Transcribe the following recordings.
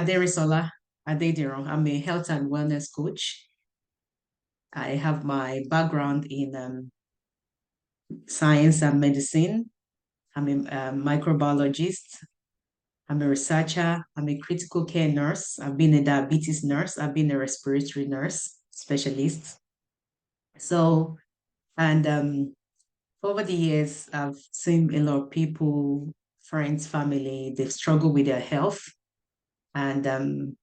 Aderisola Adediran. I'm a health and wellness coach. I have my background in science and medicine. I'm a microbiologist. I'm a researcher. I'm a critical care nurse. I've been a diabetes nurse. I've been a respiratory nurse specialist. So, and over the years, I've seen a lot of people, friends, family, they've struggled with their health. And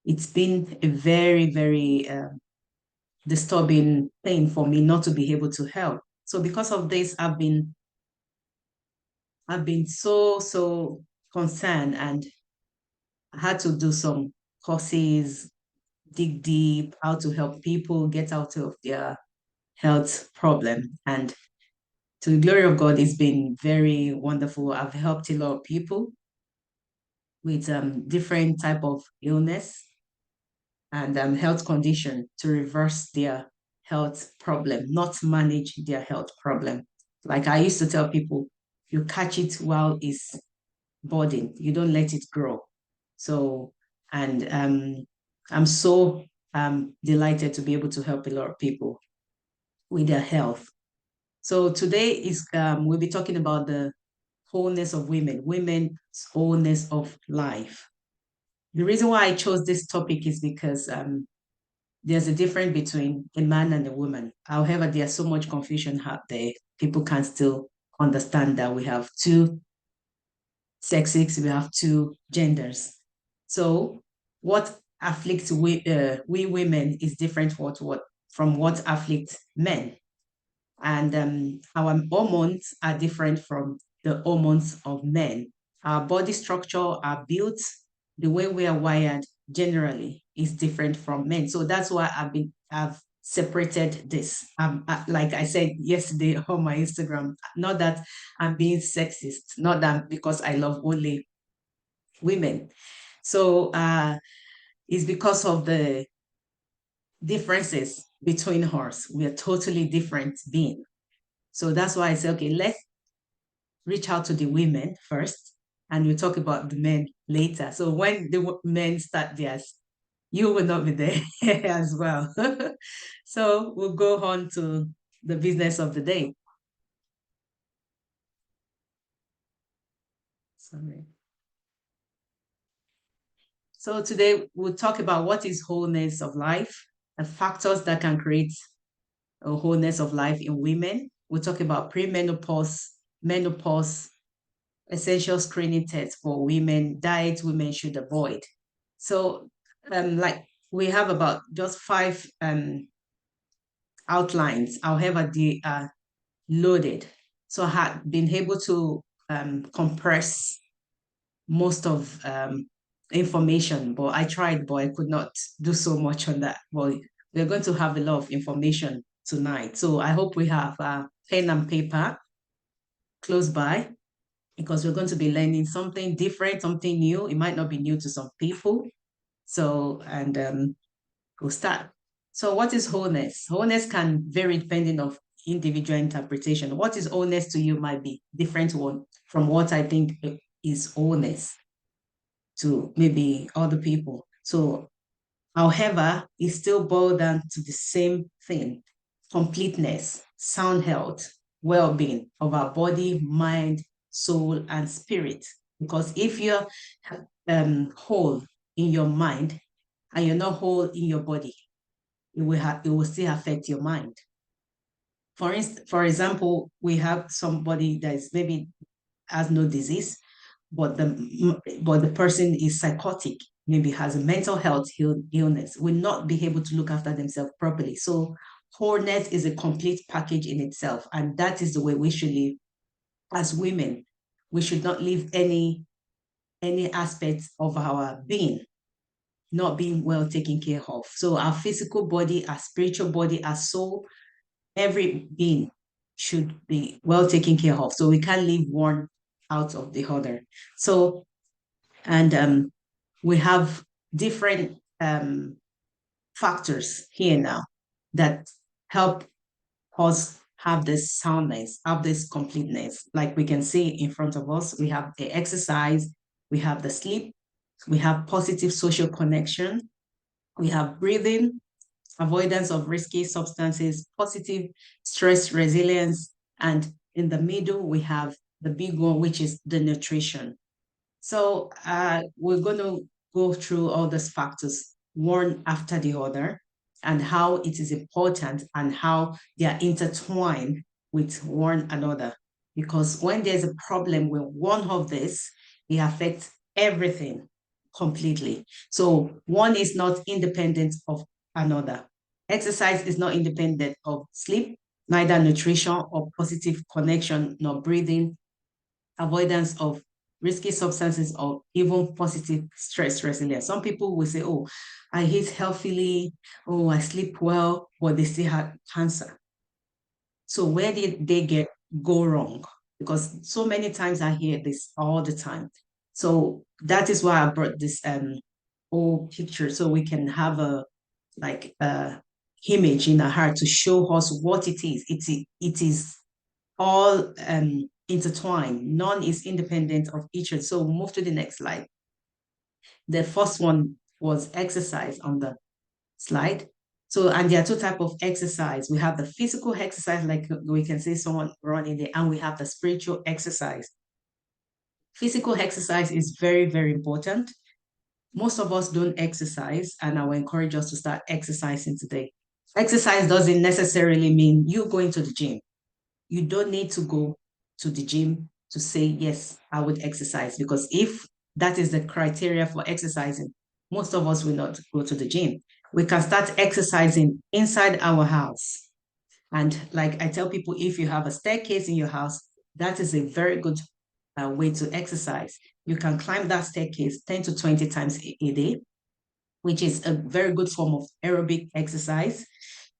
it's been a very, very disturbing thing for me not to be able to help. So because of this, I've been so concerned and had to do some courses, dig deep, how to help people get out of their health problem. And to the glory of God, it's been very wonderful. I've helped a lot of people with different type of illness and health condition to reverse their health problem, not manage their health problem. Like I used to tell people, you catch it while it's budding, you don't let it grow. So, and I'm so delighted to be able to help a lot of people with their health. So today is we'll be talking about the wholeness of women, women's wholeness of life. The reason why I chose this topic is because there's a difference between a man and a woman. However, there's so much confusion out there. People can still understand that we have two sexes, we have two genders. So what afflicts we women is different from what afflicts men. And our hormones are different from the hormones of men. Our body structure, our built, the way we are wired generally is different from men. So that's why I've separated this. Like I said yesterday on my Instagram, not that I'm being sexist, not that because I love only women. So it's because of the differences between us. We are totally different beings. So that's why I say, okay, let's reach out to the women first, and we'll talk about the men later. So when the men start theirs, you will not be there as well. So we'll go on to the business of the day. Sorry. So today we'll talk about what is wholeness of life and factors that can create a wholeness of life in women. We'll talk about premenopause, menopause, essential screening tests for women, diet women should avoid. So, like we have about just five outlines. However, they are loaded. So I had been able to compress most of information, but I tried, but I could not do so much on that. But we're going to have a lot of information tonight. So I hope we have pen and paper close by because we're going to be learning something different, something new. It might not be new to some people. So, and we'll start. So what is wholeness? Wholeness can vary depending on individual interpretation. What is wholeness to you might be different one from what I think is wholeness to maybe other people. So, however, it still boils down to the same thing: completeness, sound health, well-being of our body, mind, soul, and spirit. Because if you're whole in your mind and you're not whole in your body, it will still affect your mind. For example, we have somebody that is maybe has no disease, but the person is psychotic, maybe has a mental health illness, will not be able to look after themselves properly. So wholeness is a complete package in itself, and that is the way we should live as women. We should not leave any aspects of our being not being well taken care of. So our physical body, our spiritual body, our soul, every being should be well taken care of. So we can't leave one out of the other. So, and we have different factors here now that help us have this soundness, have this completeness. Like we can see in front of us, we have the exercise, we have the sleep, We have positive social connection. We have breathing, avoidance of risky substances, positive stress resilience, and in the middle, we have the big one, which is the nutrition. So we're going to go through all these factors one after the other and how it is important and how they are intertwined with one another. Because when there's a problem with one of this, it affects everything completely. So one is not independent of another. Exercise is not independent of sleep, neither nutrition or positive connection, nor breathing, avoidance of risky substances, or even positive stress resilience. Some people will say, oh, I eat healthily, oh, I sleep well, but they still have cancer. So where did they go wrong? Because so many times I hear this all the time. So that is why I brought this whole picture so we can have a like image in our heart to show us what it is. It is all intertwined. None is independent of each other. So we'll move to the next slide. The first one was exercise on the slide. So, and there are two types of exercise. We have the physical exercise, like we can see someone running there, and we have the spiritual exercise. Physical exercise is very, very important. Most of us don't exercise, and I will encourage us to start exercising today. Exercise doesn't necessarily mean you going to the gym. You don't need to go to the gym to say, yes, I would exercise. Because if that is the criteria for exercising, most of us will not go to the gym. We can start exercising inside our house. And like I tell people, if you have a staircase in your house, that is a very good way to exercise. You can climb that staircase 10 to 20 times a day, which is a very good form of aerobic exercise.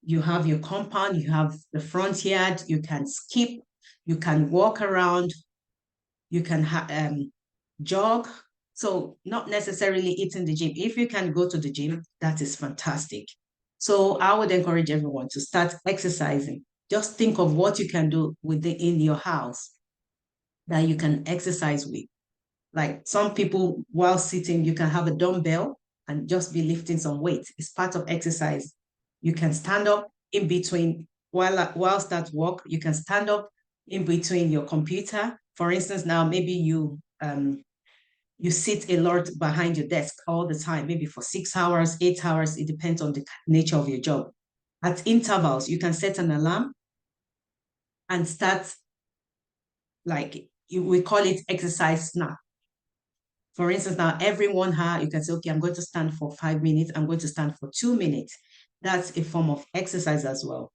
You have your compound, you have the front yard, you can skip, you can walk around, you can jog. So not necessarily eating the gym. If you can go to the gym, that is fantastic. So I would encourage everyone to start exercising. Just think of what you can do within your house that you can exercise with. Like some people, while sitting, you can have a dumbbell and just be lifting some weight. It's part of exercise. You can stand up in between whilst at work. You can stand up in between your computer. For instance, now maybe you sit a lot behind your desk all the time, maybe for 6 hours, 8 hours. It depends on the nature of your job. At intervals, you can set an alarm and start, like we call it exercise snap. For instance, now every 1 hour, you can say, okay, I'm going to stand for 5 minutes. I'm going to stand for 2 minutes. That's a form of exercise as well.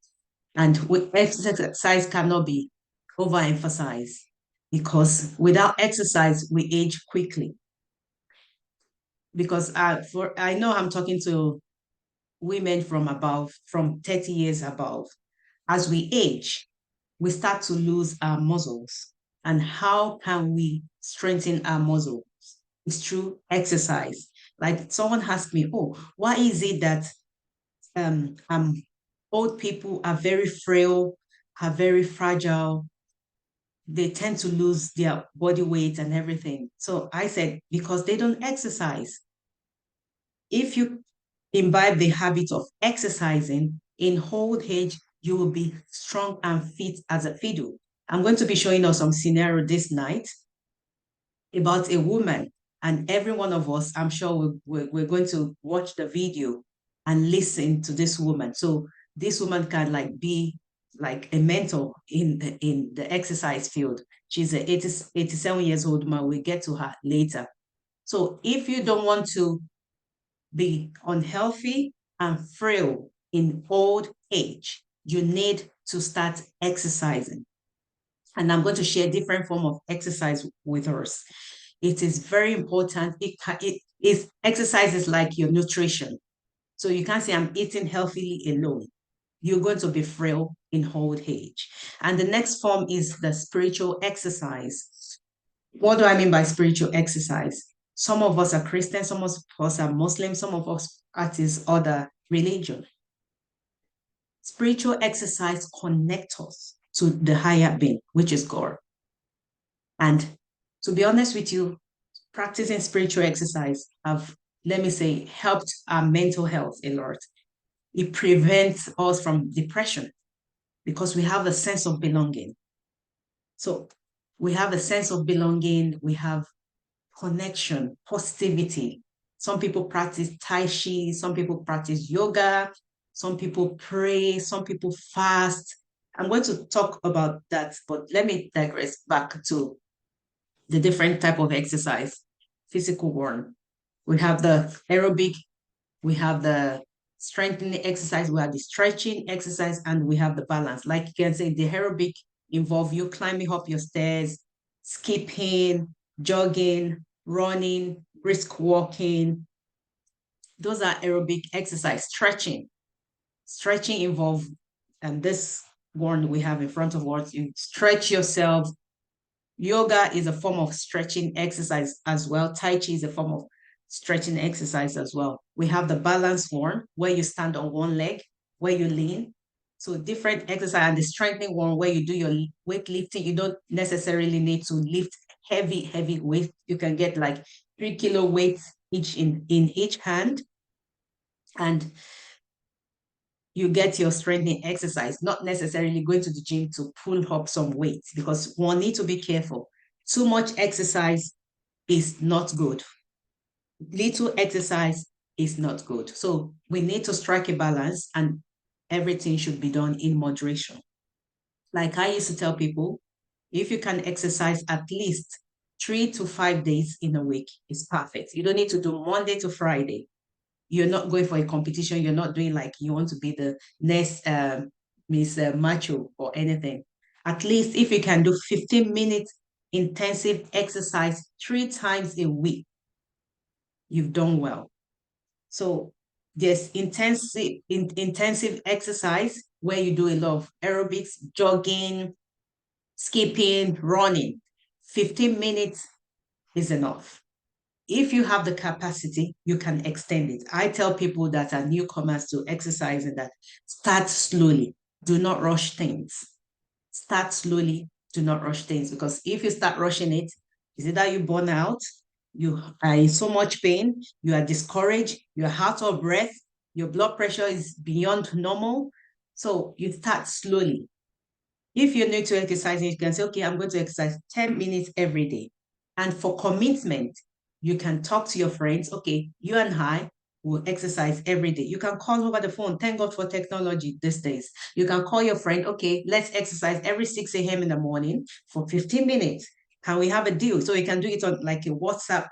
And exercise cannot be overemphasized because without exercise, we age quickly. Because I know I'm talking to women from 30 years above. As we age, we start to lose our muscles. And how can we strengthen our muscles? It's through exercise. Like someone asked me, oh, why is it that old people are very frail, are very fragile? They tend to lose their body weight and everything. So I said, because they don't exercise. If you imbibe the habit of exercising in old age, you will be strong and fit as a fiddle. I'm going to be showing us some scenario this night about a woman, and every one of us, I'm sure we're going to watch the video and listen to this woman. So this woman can like be like a mentor in the exercise field. She's a 87 years old woman. We'll get to her later. So if you don't want to be unhealthy and frail in old age, you need to start exercising. And I'm going to share different form of exercise with us. It is very important. It is exercise is like your nutrition. So you can't say I'm eating healthily alone. You're going to be frail in old age. And the next form is the spiritual exercise. What do I mean by spiritual exercise? Some of us are Christians, some of us are Muslims, some of us practice other religion. Spiritual exercise connects us to the higher being, which is God. And to be honest with you, practicing spiritual exercise have, let me say, helped our mental health a lot. It prevents us from depression because we have a sense of belonging. So we have a sense of belonging, we have connection, positivity. Some people practice Tai Chi, some people practice yoga, some people pray, some people fast. I'm going to talk about that, but let me digress back to the different type of exercise, physical one. We have the aerobic, we have the strengthening exercise, we have the stretching exercise, and we have the balance. Like you can say, the aerobic involve you climbing up your stairs, skipping, jogging, running, brisk walking. Those are aerobic exercise. Stretching involve, and this one we have in front of us, you stretch yourself. Yoga is a form of stretching exercise as well. Tai Chi is a form of stretching exercise as well. We have the balance one where you stand on one leg, where you lean. So different exercise, and the strengthening one where you do your weightlifting. You don't necessarily need to lift heavy weight. You can get like 3 kilo weights each in each hand, and you get your strengthening exercise, not necessarily going to the gym to pull up some weight, because one need to be careful. Too much exercise is not good. Little exercise is not good. So we need to strike a balance, and everything should be done in moderation. Like I used to tell people, if you can exercise at least 3 to 5 days in a week, is perfect. You don't need to do Monday to Friday. You're not going for a competition. You're not doing like you want to be the next Miss Macho or anything. At least if you can do 15 minutes intensive exercise 3 times a week, you've done well. So there's intensive exercise where you do a lot of aerobics, jogging, skipping, running. 15 minutes is enough. If you have the capacity, you can extend it. I tell people that are newcomers to exercising that start slowly. Do not rush things. Start slowly. Do not rush things, because if you start rushing it, is it that you burn out? You are in so much pain. You are discouraged. You are out of breath. Your blood pressure is beyond normal. So you start slowly. If you're new to exercising, you can say, okay, I'm going to exercise 10 minutes every day. And for commitment, you can talk to your friends. Okay, you and I will exercise every day. You can call over the phone. Thank God for technology these days. You can call your friend. Okay, let's exercise every 6 a.m. in the morning for 15 minutes. Can we have a deal? So you can do it on like a WhatsApp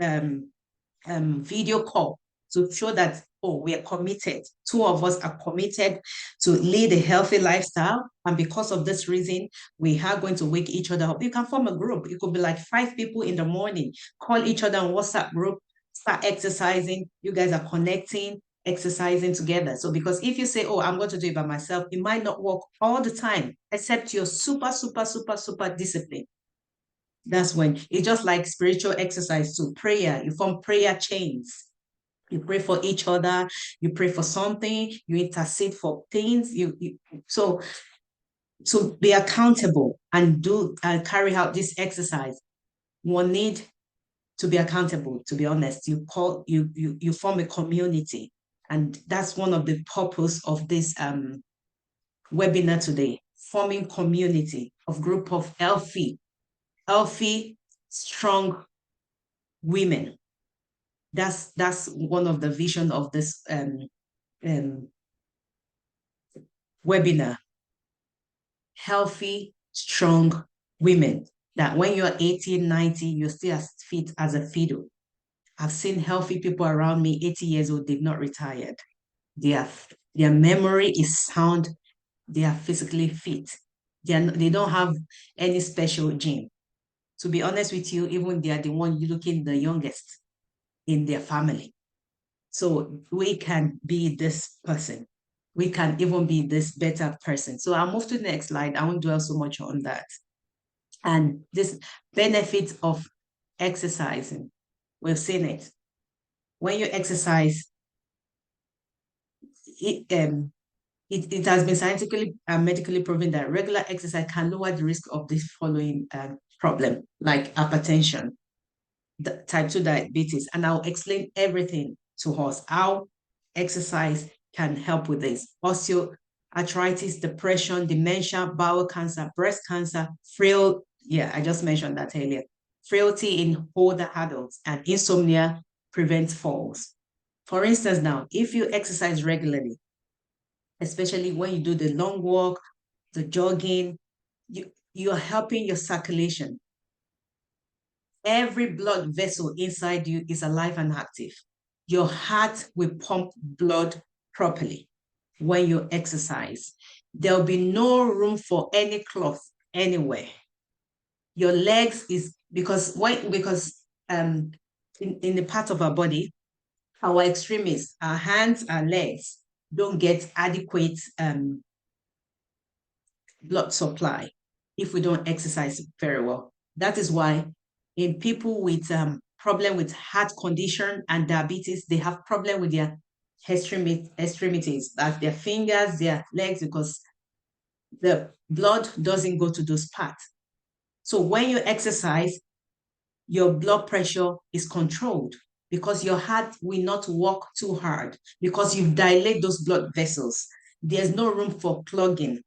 um, video call to show that, oh, we are committed. Two of us are committed to lead a healthy lifestyle. And because of this reason, we are going to wake each other up. You can form a group. It could be like 5 people in the morning, call each other on WhatsApp group, start exercising. You guys are connecting, exercising together. So because if you say, oh, I'm going to do it by myself, it might not work all the time, except you're super disciplined. That's when it's just like spiritual exercise too. Prayer, you form prayer chains. You pray for each other, you pray for something, you intercede for things. So to be accountable and do and carry out this exercise, one need to be accountable. To be honest, you form a community, and that's one of the purpose of this webinar today. Forming community of group of healthy, strong women. That's one of the vision of this um, webinar. Healthy, strong women. That when you're 18, 90, you're still as fit as a fiddle. I've seen healthy people around me, 80 years old, they've not retired. Their memory is sound. They are physically fit. They don't have any special gene. To be honest with you, even they are the one you looking the youngest in their family. So we can be this person. We can even be this better person. So I'll move to the next slide. I won't dwell so much on that. And this benefits of exercising, we've seen it. When you exercise, it has been scientifically and medically proven that regular exercise can lower the risk of this following problem, like hypertension, the type 2 diabetes, and I'll explain everything to us, how exercise can help with this. Osteoarthritis, depression, dementia, bowel cancer, breast cancer, yeah, I just mentioned that earlier. Frailty in older adults, and insomnia prevents falls. For instance, now, if you exercise regularly, especially when you do the long walk, the jogging, you're helping your circulation. Every blood vessel inside you is alive and active. Your heart will pump blood properly when you exercise. There'll be no room for any cloth anywhere. Your legs is because in the part of our body, our extremities, our hands and legs don't get adequate blood supply if we don't exercise very well. That is why in people with problem with heart condition and diabetes, they have problem with their extremities, like their fingers, their legs, because the blood doesn't go to those parts. So when you exercise, your blood pressure is controlled because your heart will not work too hard because you've dilated those blood vessels. There's no room for clogging.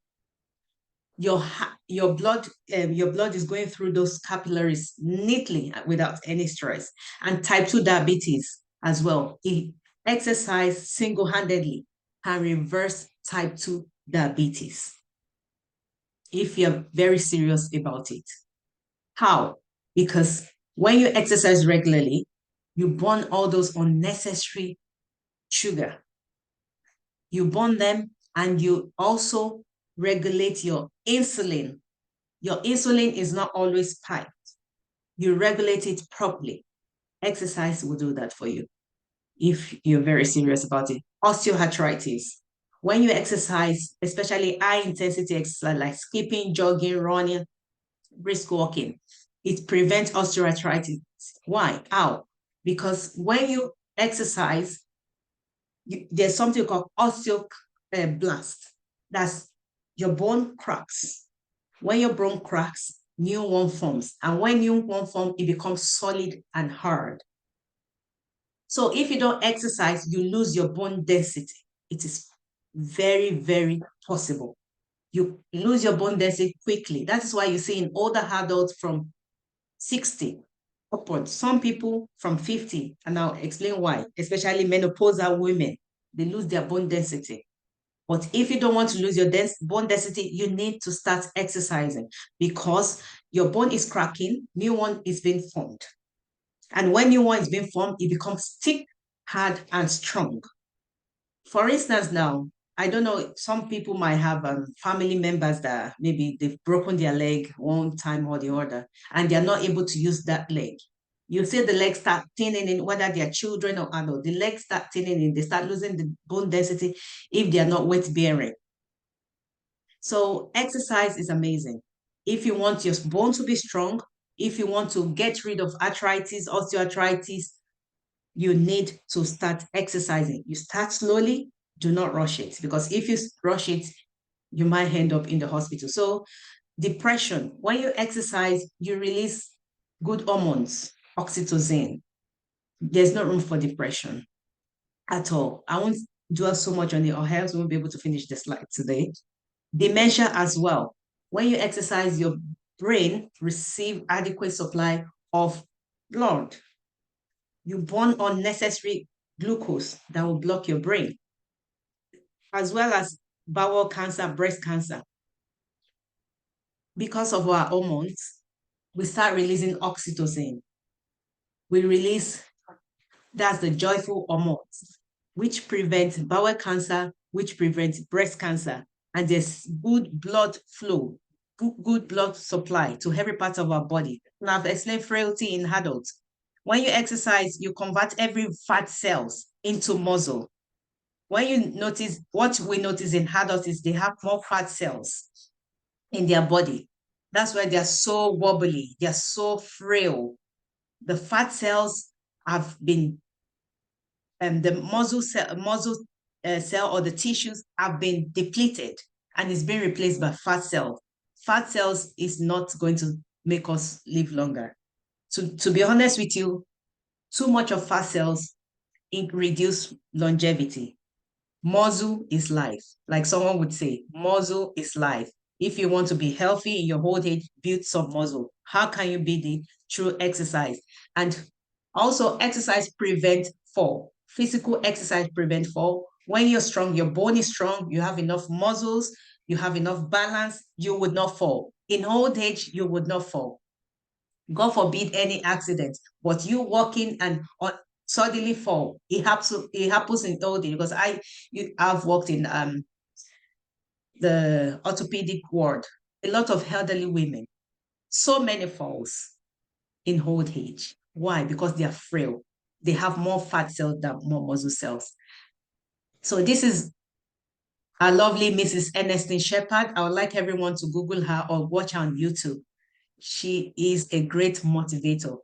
Your blood is going through those capillaries neatly without any stress. And type 2 diabetes as well. Exercise single-handedly can reverse type 2 diabetes if you're very serious about it. How? Because when you exercise regularly, you burn all those unnecessary sugar. You burn them, and you also regulate your insulin. Your insulin is not always spiked. You regulate it properly. Exercise will do that for you if you're very serious about it. Osteoarthritis. When you exercise, especially high intensity exercise like skipping, jogging, running, brisk walking, it prevents osteoarthritis. Why? How? Because when you exercise, there's something called osteoblast. That's your bone cracks. When your bone cracks, new one forms. And when new one forms, it becomes solid and hard. So if you don't exercise, you lose your bone density. It is very, very possible. You lose your bone density quickly. That is why you see in older adults from 60 upwards, some people from 50, and I'll explain why, especially menopausal women, they lose their bone density. But if you don't want to lose your bone density, you need to start exercising because your bone is cracking, new one is being formed. And when new one is being formed, it becomes thick, hard, and strong. For instance, now, I don't know, some people might have family members that maybe they've broken their leg one time or the other, and they're not able to use that leg. You see the legs start thinning in, whether they're children or adults, the legs start thinning in, they start losing the bone density if they are not weight bearing. So exercise is amazing. If you want your bone to be strong, if you want to get rid of arthritis, osteoarthritis, you need to start exercising. You start slowly, do not rush it, because if you rush it, you might end up in the hospital. So depression, when you exercise, you release good hormones, oxytocin. There's no room for depression at all. I won't dwell so much on it, or else we won't be able to finish the slide today. Dementia as well. When you exercise, your brain receive adequate supply of blood. You burn unnecessary glucose that will block your brain, as well as bowel cancer, breast cancer. Because of our hormones, we start releasing oxytocin. We release, that's the joyful hormones, which prevents bowel cancer, which prevents breast cancer. And there's good blood flow, good blood supply to every part of our body. And I've explained frailty in adults. When you exercise, you convert every fat cells into muscle. When you notice, what we notice in adults is they have more fat cells in their body. That's why they're so wobbly, they're so frail. The fat cells have been, the muscle cell or the tissues have been depleted and is being replaced by fat cells. Fat cells is not going to make us live longer. To be honest with you, too much of fat cells reduce longevity. Muscle is life. Like someone would say, muscle is life. If you want to be healthy in your old age, build some muscle. How can you build it? Through exercise. And also exercise prevent fall. Physical exercise prevent fall. When you're strong, your bone is strong, you have enough muscles, you have enough balance, you would not fall. In old age, you would not fall. God forbid any accident, but you walking and suddenly fall. It happens in old age because I've worked in the orthopedic ward. A lot of elderly women, so many falls in old age. Why? Because they are frail. They have more fat cells than more muscle cells. So this is our lovely Mrs. Ernestine Shepherd. I would like everyone to Google her or watch her on YouTube. She is a great motivator.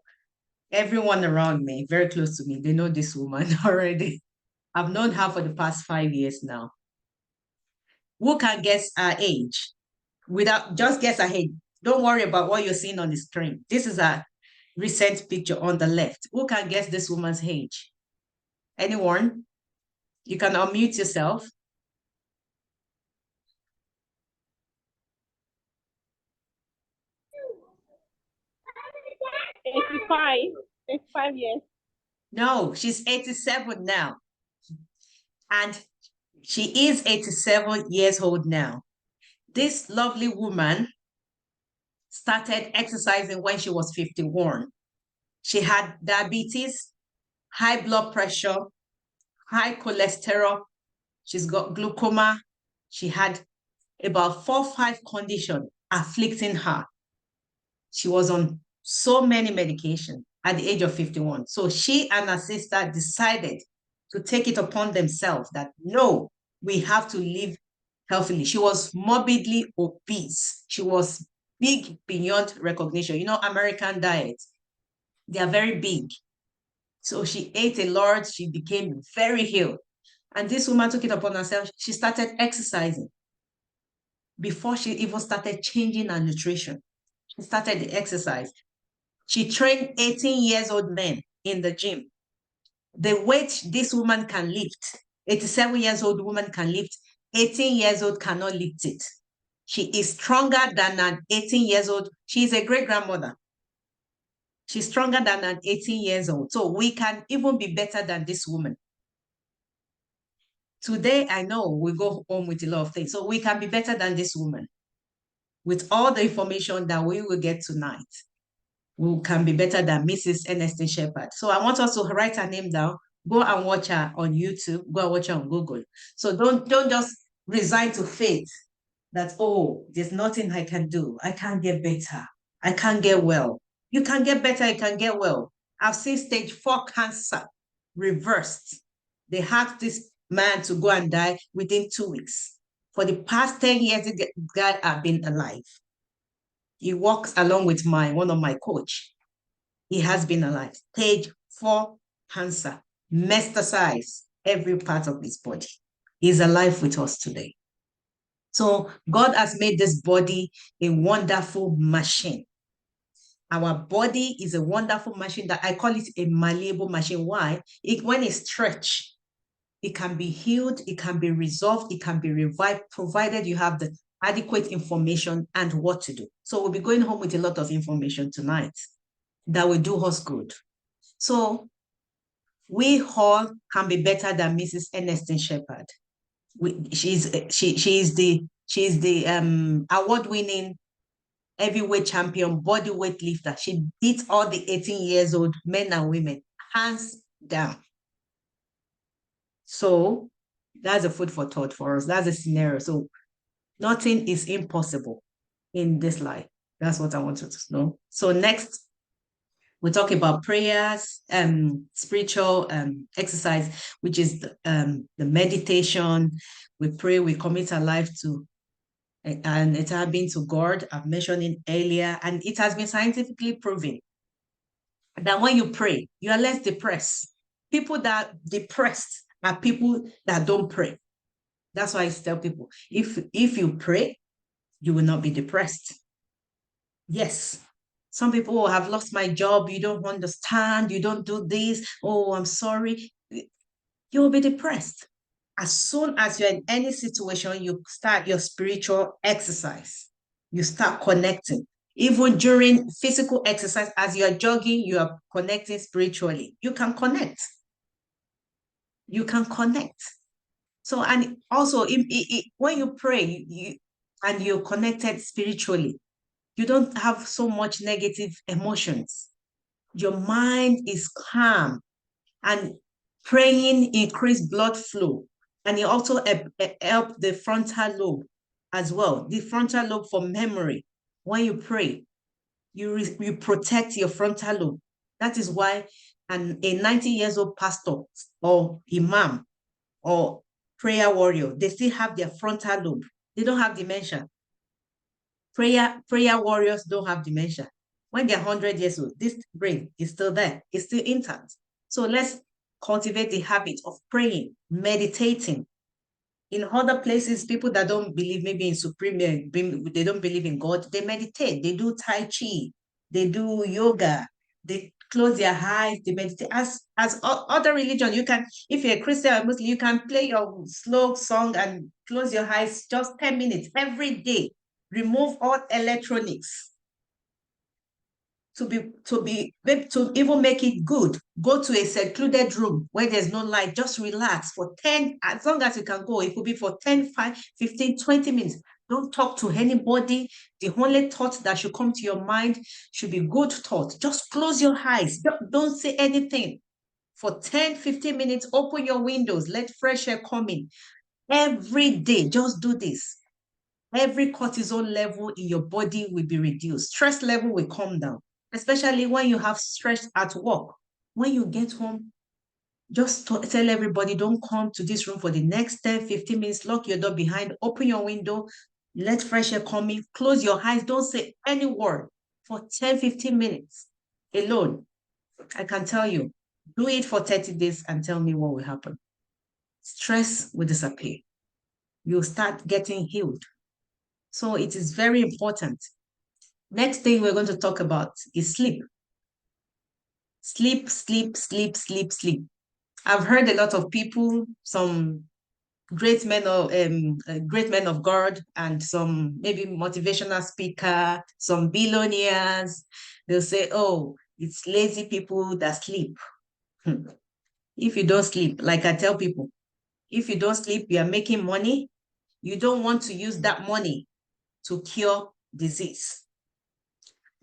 Everyone around me, very close to me, they know this woman already. I've known her for the past 5 years now. Who can guess her age? Without just guess her age. Don't worry about what you're seeing on the screen. This is a recent picture on the left. Who can guess this woman's age? Anyone? You can unmute yourself. 85 years. No, she's 87 now. And she is 87 years old now. This lovely woman started exercising when she was 51. She had diabetes, high blood pressure, high cholesterol. She's got glaucoma. She had about 4 or 5 conditions afflicting her. She was on so many medications at the age of 51. So she and her sister decided to take it upon themselves that no, we have to live healthily. She was morbidly obese. She was big beyond recognition. You know, American diet, they are very big. So she ate a lot. She became very ill. And this woman took it upon herself. She started exercising before she even started changing her nutrition. She started the exercise. She trained 18 years old men in the gym. The weight this woman can lift, 87 years old woman can lift, 18 years old cannot lift it. She is stronger than an 18 years old. She is a great grandmother. She's stronger than an 18 years old. So we can even be better than this woman. Today, I know we go home with a lot of things. So we can be better than this woman. With all the information that we will get tonight, we can be better than Mrs. Ernestine Shepherd. So I want us to write her name down. Go and watch her on YouTube. Go and watch her on Google. So don't just resign to fate that, oh, there's nothing I can do. I can't get better. I can't get well. You can get better. You can get well. I've seen stage 4 cancer reversed. They had this man to go and die within 2 weeks. For the past 10 years, the guy has been alive. He walks along with one of my coach. He has been alive. Stage 4 cancer, metastasized every part of his body. He's alive with us today. So God has made this body a wonderful machine. Our body is a wonderful machine that I call it a malleable machine. Why? When it's stretched, it can be healed, it can be resolved, it can be revived, provided you have the adequate information and what to do. So we'll be going home with a lot of information tonight that will do us good. So we all can be better than Mrs. Ernestine Shepherd. She's the award-winning heavyweight champion, bodyweight lifter. She beat all the 18 years old men and women, hands down. So that's a food for thought for us. That's a scenario. So nothing is impossible in this life. That's what I want you to know. So next, we talk about prayers, spiritual exercise, which is the meditation. We pray, we commit our life to, and it has been to God. I've mentioned it earlier, and it has been scientifically proven that when you pray, you are less depressed. People that are depressed are people that don't pray. That's why I tell people, if you pray, you will not be depressed. Yes. Some people, oh, have lost my job. You don't understand. You don't do this. Oh, I'm sorry. You will be depressed. As soon as you're in any situation, you start your spiritual exercise. You start connecting. Even during physical exercise, as you're jogging, you are connecting spiritually. You can connect. You can connect. So, and also, when you pray, and you're connected spiritually, you don't have so much negative emotions. Your mind is calm, and praying increase blood flow, and it also help the frontal lobe as well. The frontal lobe for memory. When you pray, you protect your frontal lobe. That is why a 90 years old pastor or imam or prayer warrior, they still have their frontal lobe. They don't have dementia. Prayer warriors don't have dementia. When they're 100 years old, this brain is still there, it's still intact. So let's cultivate the habit of praying, meditating. In other places, people that don't believe maybe in supreme, they don't believe in God, they meditate, they do Tai Chi, they do yoga, they close their eyes, they meditate. As other religion, you can, if you're a Christian or Muslim, you can play your slow song and close your eyes just 10 minutes every day. Remove all electronics to even make it good. Go to a secluded room where there's no light. Just relax for 10, as long as you can go. It could be for 10, 5, 15, 20 minutes. Don't talk to anybody. The only thought that should come to your mind should be good thought. Just close your eyes. Don't say anything. For 10, 15 minutes, open your windows. Let fresh air come in. Every day, just do this. Every cortisol level in your body will be reduced. Stress level will come down, especially when you have stress at work. When you get home, just tell everybody, don't come to this room for the next 10, 15 minutes. Lock your door behind, open your window, let fresh air come in, close your eyes, don't say any word for 10, 15 minutes alone. I can tell you, do it for 30 days and tell me what will happen. Stress will disappear. You'll start getting healed. So it is very important. Next thing we're going to talk about is sleep. Sleep, sleep, sleep, sleep, sleep. I've heard a lot of people, some great men of God, and some maybe motivational speaker, some billionaires. They'll say, "Oh, it's lazy people that sleep." If you don't sleep, like I tell people, if you don't sleep, you are making money. You don't want to use that money to cure disease.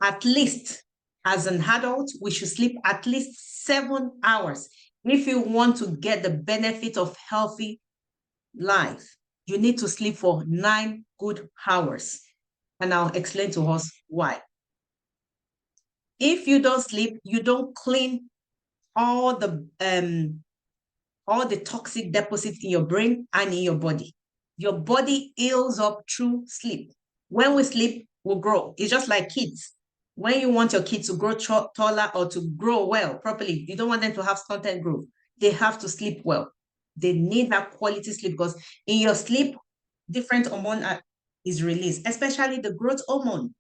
At least, as an adult, we should sleep at least 7 hours. If you want to get the benefit of healthy life, you need to sleep for 9 good hours. And I'll explain to us why. If you don't sleep, you don't clean all the toxic deposits in your brain and in your body. Your body heals up through sleep. When we sleep, we grow. It's just like kids. When you want your kids to grow taller or to grow well properly, you don't want them to have stunted growth. They have to sleep well. They need that quality sleep, because in your sleep, different hormone is released, especially the growth hormone.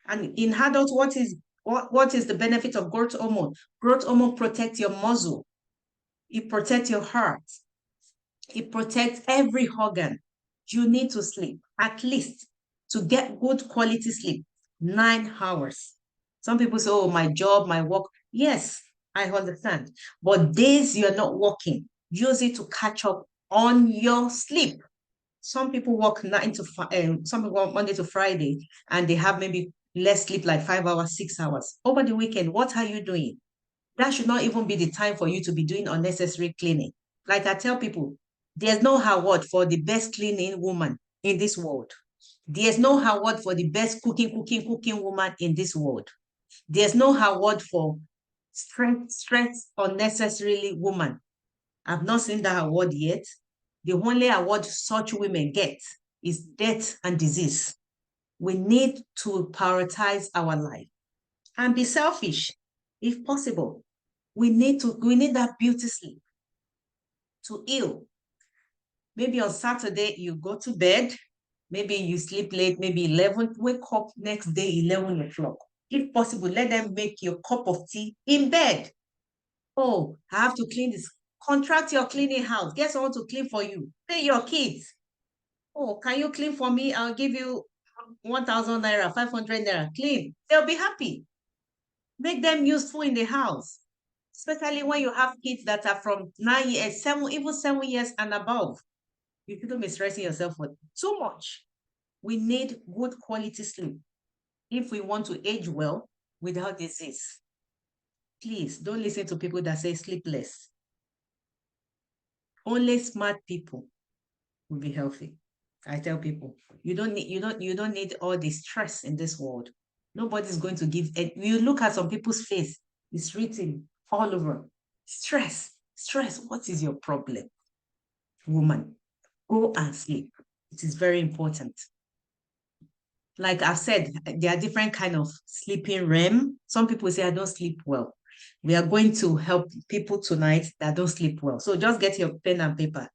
And in adults, what is the benefit of growth hormone? Growth hormone protects your muscle. It protects your heart. It protects every organ. You need to sleep, at least to get good quality sleep, 9 hours. Some people say, oh, my job, my work. Yes, I understand. But days you're not working, use it to catch up on your sleep. Some people work 9 to 5, some people work Monday to Friday, and they have maybe less sleep, like 5 hours, 6 hours. Over the weekend, what are you doing? That should not even be the time for you to be doing unnecessary cleaning. Like I tell people, there's no award for the best cleaning woman in this world. There's no award for the best cooking woman in this world. There's no award for stress unnecessarily woman. I've not seen that award yet. The only award such women get is death and disease. We need to prioritize our life and be selfish if possible. We need that beauty sleep to heal. Maybe on Saturday, you go to bed, maybe you sleep late, maybe 11, wake up next day, 11 o'clock. If possible, let them make your cup of tea in bed. Oh, I have to clean this. Contract your cleaning house. Get someone to clean for you. Pay your kids. Oh, can you clean for me? I'll give you 1,000 naira, 500 naira. Clean. They'll be happy. Make them useful in the house, especially when you have kids that are from 9 years, seven, even 7 years and above. You shouldn't be stressing yourself for too much. We need good quality sleep if we want to age well without disease. Please don't listen to people that say sleepless. Only smart people will be healthy. I tell people, you don't need all the stress in this world. Nobody's going to give it. You look at some people's face, it's written all over. Stress, stress. What is your problem? Woman, go and sleep. It is very important. Like I've said, there are different kind of sleeping REM. Some people say I don't sleep well. We are going to help people tonight that don't sleep well. So just get your pen and paper.